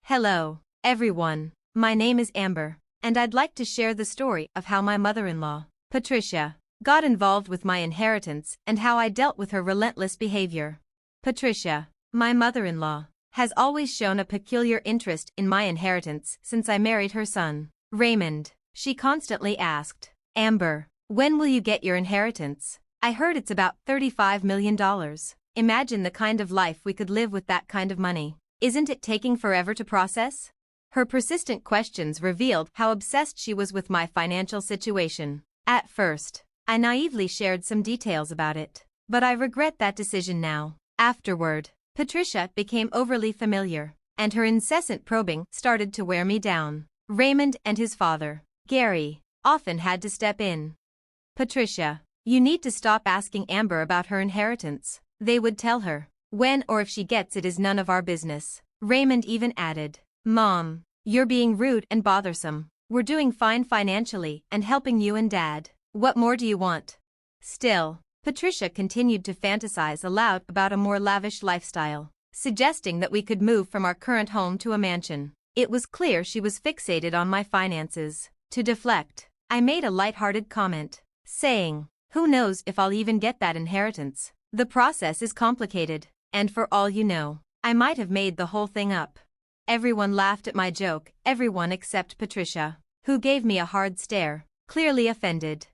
Hello, everyone. My name is Amber, and I'd like to share the story of how my mother-in-law, Patricia, got involved with my inheritance and how I dealt with her relentless behavior. Patricia, my mother-in-law, has always shown a peculiar interest in my inheritance since I married her son, Raymond. She constantly asked, "Amber, when will you get your inheritance? I heard it's about $35 million. Imagine the kind of life we could live with that kind of money. Isn't it taking forever to process?" Her persistent questions revealed how obsessed she was with my financial situation. At first, I naively shared some details about it, but I regret that decision now. Afterward, Patricia became overly familiar, and her incessant probing started to wear me down. Raymond and his father, Gary, often had to step in. "Patricia, you need to stop asking Amber about her inheritance," they would tell her. "When or if she gets it is none of our business." Raymond even added, "Mom, you're being rude and bothersome. We're doing fine financially and helping you and Dad. What more do you want?" Still, Patricia continued to fantasize aloud about a more lavish lifestyle, suggesting that we could move from our current home to a mansion. It was clear she was fixated on my finances. To deflect, I made a lighthearted comment, saying, "Who knows if I'll even get that inheritance? The process is complicated, and for all you know, I might have made the whole thing up." Everyone laughed at my joke, everyone except Patricia, who gave me a hard stare, clearly offended.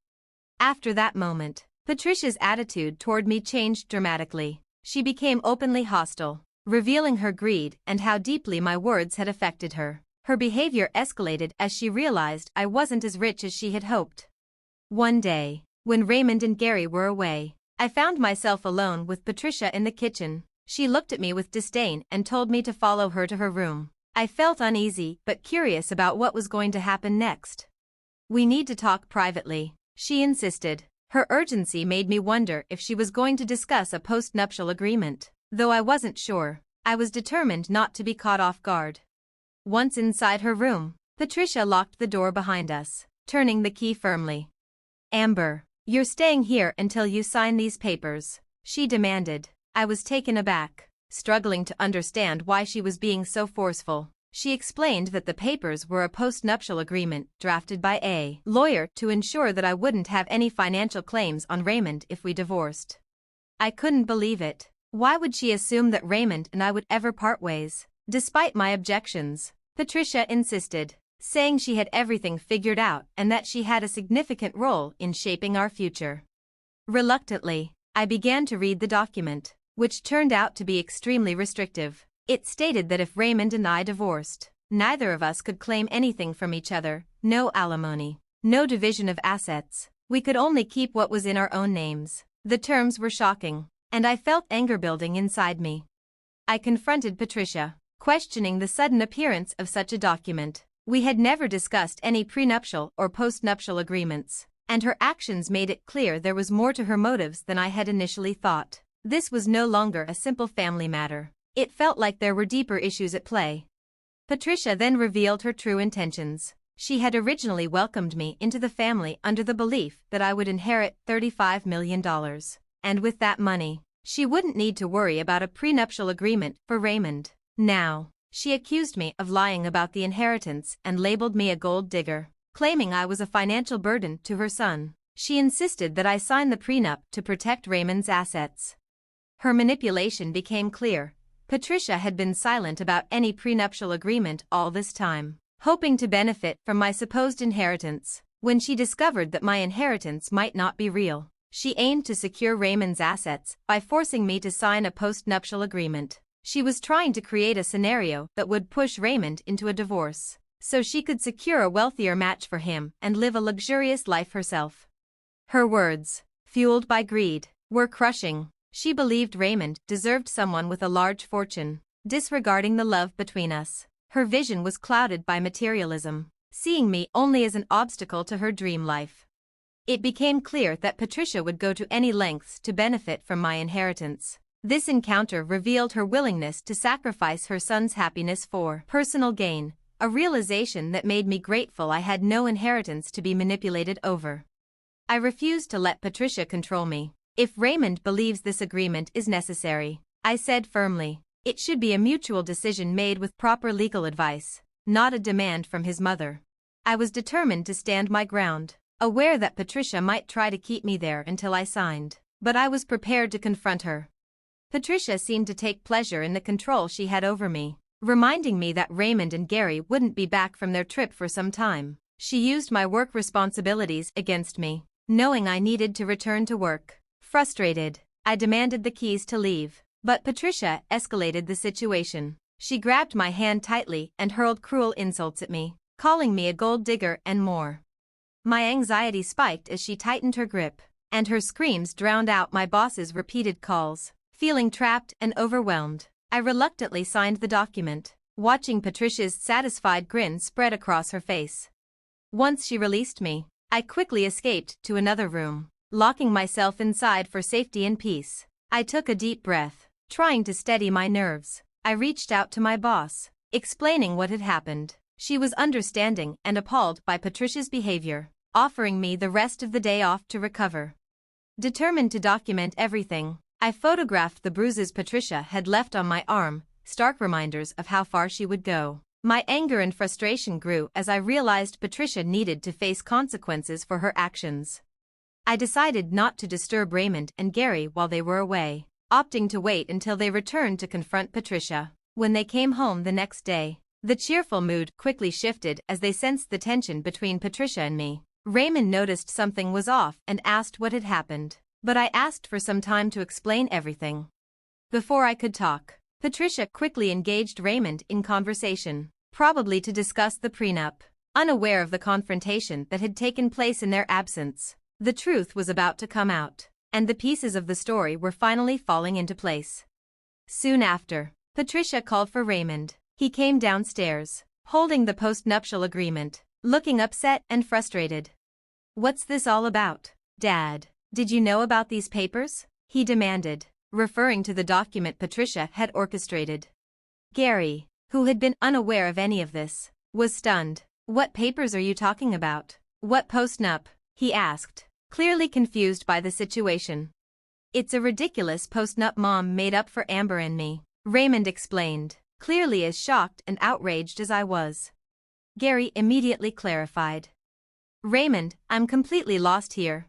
After that moment, Patricia's attitude toward me changed dramatically. She became openly hostile, revealing her greed and how deeply my words had affected her. Her behavior escalated as she realized I wasn't as rich as she had hoped. One day, when Raymond and Gary were away, I found myself alone with Patricia in the kitchen. She looked at me with disdain and told me to follow her to her room. I felt uneasy but curious about what was going to happen next. "We need to talk privately," she insisted. Her urgency made me wonder if she was going to discuss a post-nuptial agreement. Though I wasn't sure, I was determined not to be caught off guard. Once inside her room, Patricia locked the door behind us, turning the key firmly. "Amber, you're staying here until you sign these papers," she demanded. I was taken aback, struggling to understand why she was being so forceful. She explained that the papers were a post-nuptial agreement drafted by a lawyer to ensure that I wouldn't have any financial claims on Raymond if we divorced. I couldn't believe it. Why would she assume that Raymond and I would ever part ways? Despite my objections, Patricia insisted, saying she had everything figured out and that she had a significant role in shaping our future. Reluctantly, I began to read the document, which turned out to be extremely restrictive. It stated that if Raymond and I divorced, neither of us could claim anything from each other, no alimony, no division of assets. We could only keep what was in our own names. The terms were shocking, and I felt anger building inside me. I confronted Patricia, questioning the sudden appearance of such a document. We had never discussed any prenuptial or postnuptial agreements, and her actions made it clear there was more to her motives than I had initially thought. This was no longer a simple family matter. It felt like there were deeper issues at play. Patricia then revealed her true intentions. She had originally welcomed me into the family under the belief that I would inherit $35 million. And with that money, she wouldn't need to worry about a prenuptial agreement for Raymond. Now, she accused me of lying about the inheritance and labeled me a gold digger, claiming I was a financial burden to her son. She insisted that I sign the prenup to protect Raymond's assets. Her manipulation became clear. Patricia had been silent about any prenuptial agreement all this time, hoping to benefit from my supposed inheritance. When she discovered that my inheritance might not be real, she aimed to secure Raymond's assets by forcing me to sign a post-nuptial agreement. She was trying to create a scenario that would push Raymond into a divorce, so she could secure a wealthier match for him and live a luxurious life herself. Her words, fueled by greed, were crushing. She believed Raymond deserved someone with a large fortune, disregarding the love between us. Her vision was clouded by materialism, seeing me only as an obstacle to her dream life. It became clear that Patricia would go to any lengths to benefit from my inheritance. This encounter revealed her willingness to sacrifice her son's happiness for personal gain, a realization that made me grateful I had no inheritance to be manipulated over. I refused to let Patricia control me. "If Raymond believes this agreement is necessary," I said firmly, It should be a mutual decision made with proper legal advice, not a demand from his mother. I was determined to stand my ground, aware that Patricia might try to keep me there until I signed, but I was prepared to confront her. Patricia seemed to take pleasure in the control she had over me, reminding me that Raymond and Gary wouldn't be back from their trip for some time. She used my work responsibilities against me, knowing I needed to return to work. Frustrated, I demanded the keys to leave, but Patricia escalated the situation. She grabbed my hand tightly and hurled cruel insults at me, calling me a gold digger and more. My anxiety spiked as she tightened her grip, and her screams drowned out my boss's repeated calls. Feeling trapped and overwhelmed, I reluctantly signed the document, watching Patricia's satisfied grin spread across her face. Once she released me, I quickly escaped to another room, locking myself inside for safety and peace. I took a deep breath, trying to steady my nerves. I reached out to my boss, explaining what had happened. She was understanding and appalled by Patricia's behavior, offering me the rest of the day off to recover. Determined to document everything, I photographed the bruises Patricia had left on my arm, stark reminders of how far she would go. My anger and frustration grew as I realized Patricia needed to face consequences for her actions. I decided not to disturb Raymond and Gary while they were away, opting to wait until they returned to confront Patricia. When they came home the next day, the cheerful mood quickly shifted as they sensed the tension between Patricia and me. Raymond noticed something was off and asked what had happened, but I asked for some time to explain everything. Before I could talk, Patricia quickly engaged Raymond in conversation, probably to discuss the prenup, unaware of the confrontation that had taken place in their absence. The truth was about to come out, and the pieces of the story were finally falling into place. Soon after, Patricia called for Raymond. He came downstairs, holding the post-nuptial agreement, looking upset and frustrated. "What's this all about, Dad? Did you know about these papers?" he demanded, referring to the document Patricia had orchestrated. Gary, who had been unaware of any of this, was stunned. "What papers are you talking about? What post-nup?" he asked, clearly confused by the situation. "It's a ridiculous post-nup Mom made up for Amber and me," Raymond explained, clearly as shocked and outraged as I was. Gary immediately clarified. "Raymond, I'm completely lost here.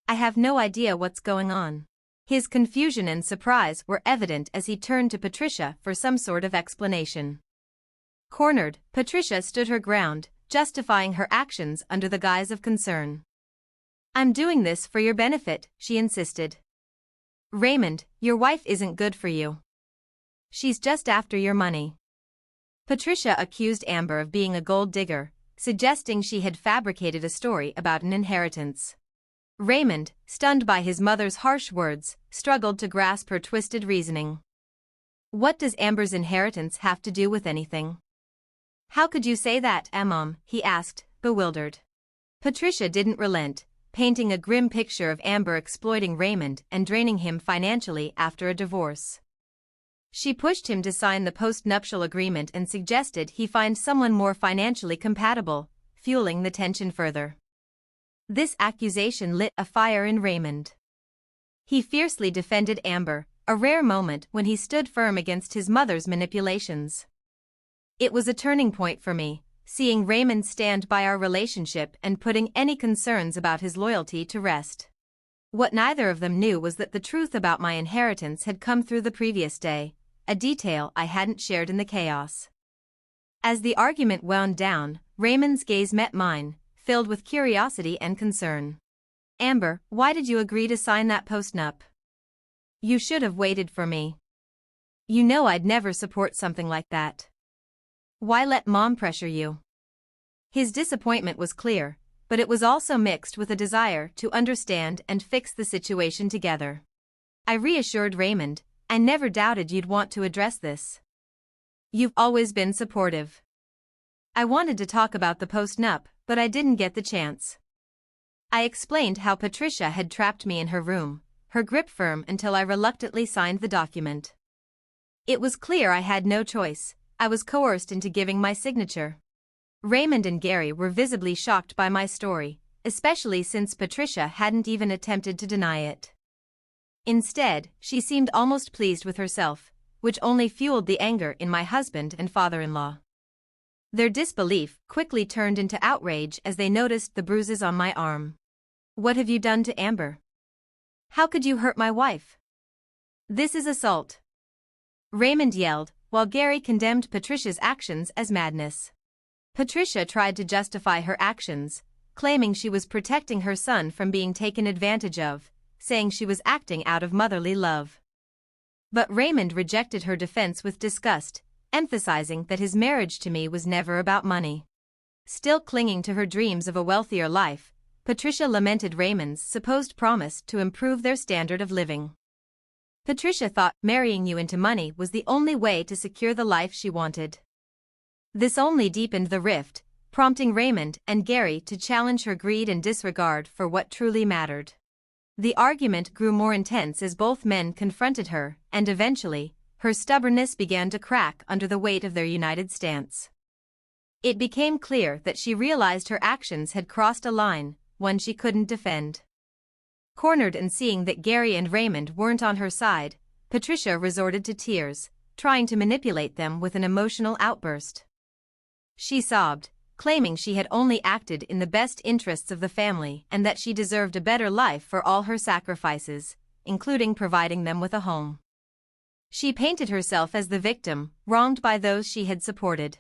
I have no idea what's going on." His confusion and surprise were evident as he turned to Patricia for some sort of explanation. Cornered, Patricia stood her ground, justifying her actions under the guise of concern. "I'm doing this for your benefit," she insisted. "Raymond, your wife isn't good for you. She's just after your money." Patricia accused Amber of being a gold digger, suggesting she had fabricated a story about an inheritance. Raymond, stunned by his mother's harsh words, struggled to grasp her twisted reasoning. "What does Amber's inheritance have to do with anything? How could you say that, Mom?" he asked, bewildered. Patricia didn't relent, painting a grim picture of Amber exploiting Raymond and draining him financially after a divorce. She pushed him to sign the post-nuptial agreement and suggested he find someone more financially compatible, fueling the tension further. This accusation lit a fire in Raymond. He fiercely defended Amber, a rare moment when he stood firm against his mother's manipulations. It was a turning point for me, seeing Raymond stand by our relationship and putting any concerns about his loyalty to rest. What neither of them knew was that the truth about my inheritance had come through the previous day, a detail I hadn't shared in the chaos. As the argument wound down, Raymond's gaze met mine, filled with curiosity and concern. "Amber, why did you agree to sign that post-nup? You should have waited for me. You know I'd never support something like that. Why let Mom pressure you?" His disappointment was clear, but it was also mixed with a desire to understand and fix the situation together. I reassured Raymond, "I never doubted you'd want to address this. You've always been supportive." I wanted to talk about the post-nup, but I didn't get the chance. I explained how Patricia had trapped me in her room, her grip firm until I reluctantly signed the document. It was clear I had no choice. I was coerced into giving my signature. Raymond and Gary were visibly shocked by my story, especially since Patricia hadn't even attempted to deny it. Instead, she seemed almost pleased with herself, which only fueled the anger in my husband and father-in-law. Their disbelief quickly turned into outrage as they noticed the bruises on my arm. "What have you done to Amber? How could you hurt my wife? This is assault," Raymond yelled, while Gary condemned Patricia's actions as madness. Patricia tried to justify her actions, claiming she was protecting her son from being taken advantage of, saying she was acting out of motherly love. But Raymond rejected her defense with disgust, emphasizing that his marriage to me was never about money. Still clinging to her dreams of a wealthier life, Patricia lamented Raymond's supposed promise to improve their standard of living. Patricia thought marrying you into money was the only way to secure the life she wanted. This only deepened the rift, prompting Raymond and Gary to challenge her greed and disregard for what truly mattered. The argument grew more intense as both men confronted her, and eventually, her stubbornness began to crack under the weight of their united stance. It became clear that she realized her actions had crossed a line, one she couldn't defend. Cornered and seeing that Gary and Raymond weren't on her side, Patricia resorted to tears, trying to manipulate them with an emotional outburst. She sobbed, claiming she had only acted in the best interests of the family and that she deserved a better life for all her sacrifices, including providing them with a home. She painted herself as the victim, wronged by those she had supported.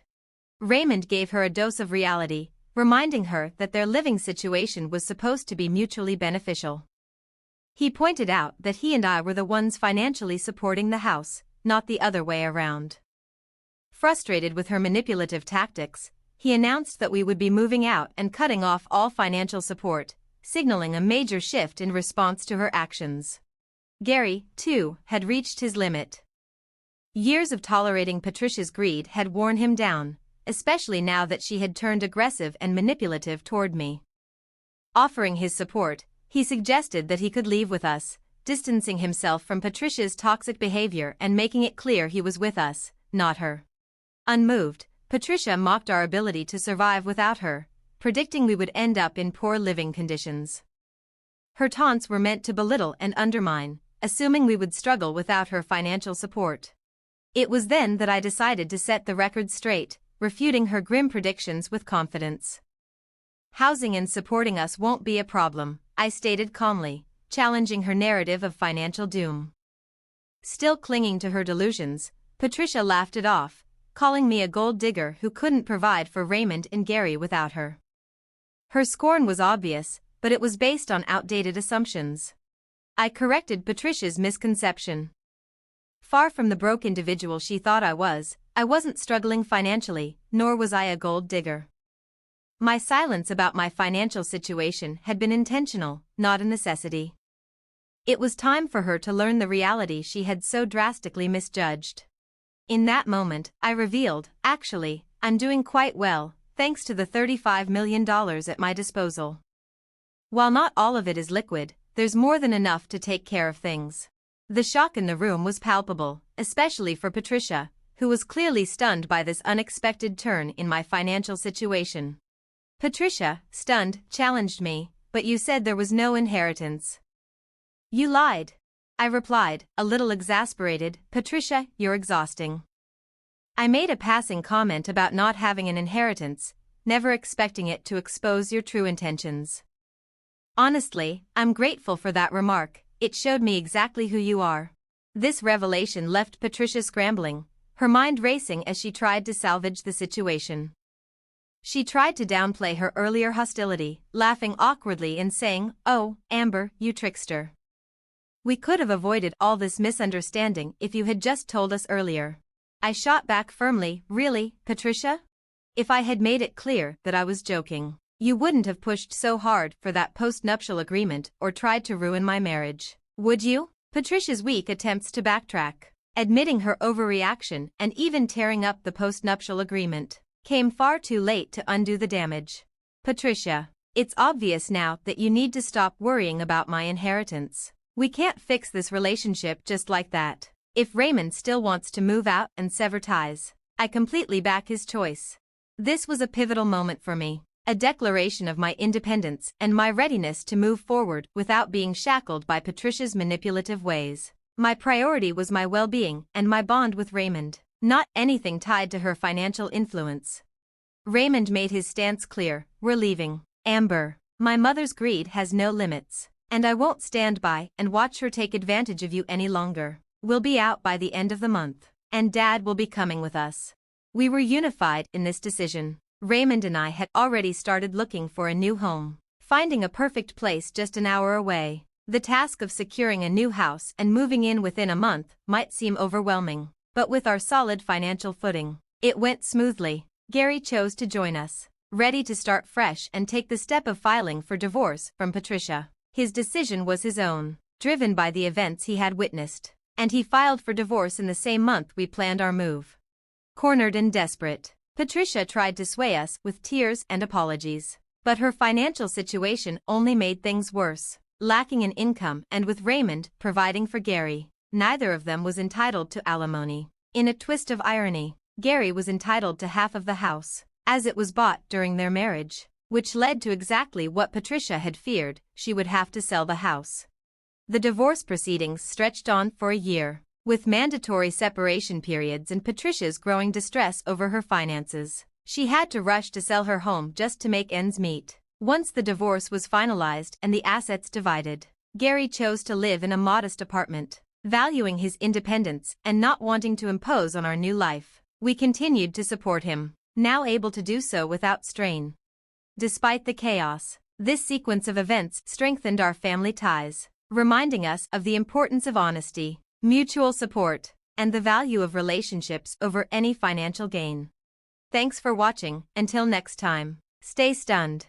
Raymond gave her a dose of reality, reminding her that their living situation was supposed to be mutually beneficial. He pointed out that he and I were the ones financially supporting the house, not the other way around. Frustrated with her manipulative tactics, he announced that we would be moving out and cutting off all financial support, signaling a major shift in response to her actions. Gary, too, had reached his limit. Years of tolerating Patricia's greed had worn him down, especially now that she had turned aggressive and manipulative toward me. Offering his support, he suggested that he could leave with us, distancing himself from Patricia's toxic behavior and making it clear he was with us, not her. Unmoved, Patricia mocked our ability to survive without her, predicting we would end up in poor living conditions. Her taunts were meant to belittle and undermine, assuming we would struggle without her financial support. It was then that I decided to set the record straight, refuting her grim predictions with confidence. "Housing and supporting us won't be a problem," I stated calmly, challenging her narrative of financial doom. Still clinging to her delusions, Patricia laughed it off, calling me a gold digger who couldn't provide for Raymond and Gary without her. Her scorn was obvious, but it was based on outdated assumptions. I corrected Patricia's misconception. Far from the broke individual she thought I wasn't struggling financially, nor was I a gold digger. My silence about my financial situation had been intentional, not a necessity. It was time for her to learn the reality she had so drastically misjudged. In that moment, I revealed, "Actually, I'm doing quite well, thanks to the $35 million at my disposal. While not all of it is liquid, there's more than enough to take care of things." The shock in the room was palpable, especially for Patricia, who was clearly stunned by this unexpected turn in my financial situation. Patricia, stunned, challenged me, "But you said there was no inheritance." "You lied," I replied, a little exasperated. "Patricia, you're exhausting." I made a passing comment about not having an inheritance, never expecting it to expose your true intentions. "Honestly, I'm grateful for that remark, it showed me exactly who you are." This revelation left Patricia scrambling, her mind racing as she tried to salvage the situation. She tried to downplay her earlier hostility, laughing awkwardly and saying, "Oh, Amber, you trickster. We could have avoided all this misunderstanding if you had just told us earlier." I shot back firmly, "Really, Patricia? If I had made it clear that I was joking, you wouldn't have pushed so hard for that post-nuptial agreement or tried to ruin my marriage, would you?" Patricia's weak attempts to backtrack, admitting her overreaction and even tearing up the post-nuptial agreement, came far too late to undo the damage. "Patricia, it's obvious now that you need to stop worrying about my inheritance. We can't fix this relationship just like that. If Raymond still wants to move out and sever ties, I completely back his choice." This was a pivotal moment for me, a declaration of my independence and my readiness to move forward without being shackled by Patricia's manipulative ways. My priority was my well-being and my bond with Raymond, not anything tied to her financial influence. Raymond made his stance clear: we're leaving. Amber, my mother's greed has no limits, and I won't stand by and watch her take advantage of you any longer. We'll be out by the end of the month, and Dad will be coming with us. We were unified in this decision. Raymond and I had already started looking for a new home, finding a perfect place just an hour away. The task of securing a new house and moving in within a month might seem overwhelming, but with our solid financial footing, it went smoothly. Gary chose to join us, ready to start fresh and take the step of filing for divorce from Patricia. His decision was his own, driven by the events he had witnessed, and he filed for divorce in the same month we planned our move. Cornered and desperate, Patricia tried to sway us with tears and apologies, but her financial situation only made things worse. Lacking in income and with Raymond providing for Gary, neither of them was entitled to alimony. In a twist of irony, Gary was entitled to half of the house, as it was bought during their marriage, which led to exactly what Patricia had feared: she would have to sell the house. The divorce proceedings stretched on for a year, with mandatory separation periods and Patricia's growing distress over her finances. She had to rush to sell her home just to make ends meet. Once the divorce was finalized and the assets divided, Gary chose to live in a modest apartment, valuing his independence and not wanting to impose on our new life. We continued to support him, now able to do so without strain. Despite the chaos, this sequence of events strengthened our family ties, reminding us of the importance of honesty, mutual support, and the value of relationships over any financial gain. Thanks for watching. Until next time, stay stunned.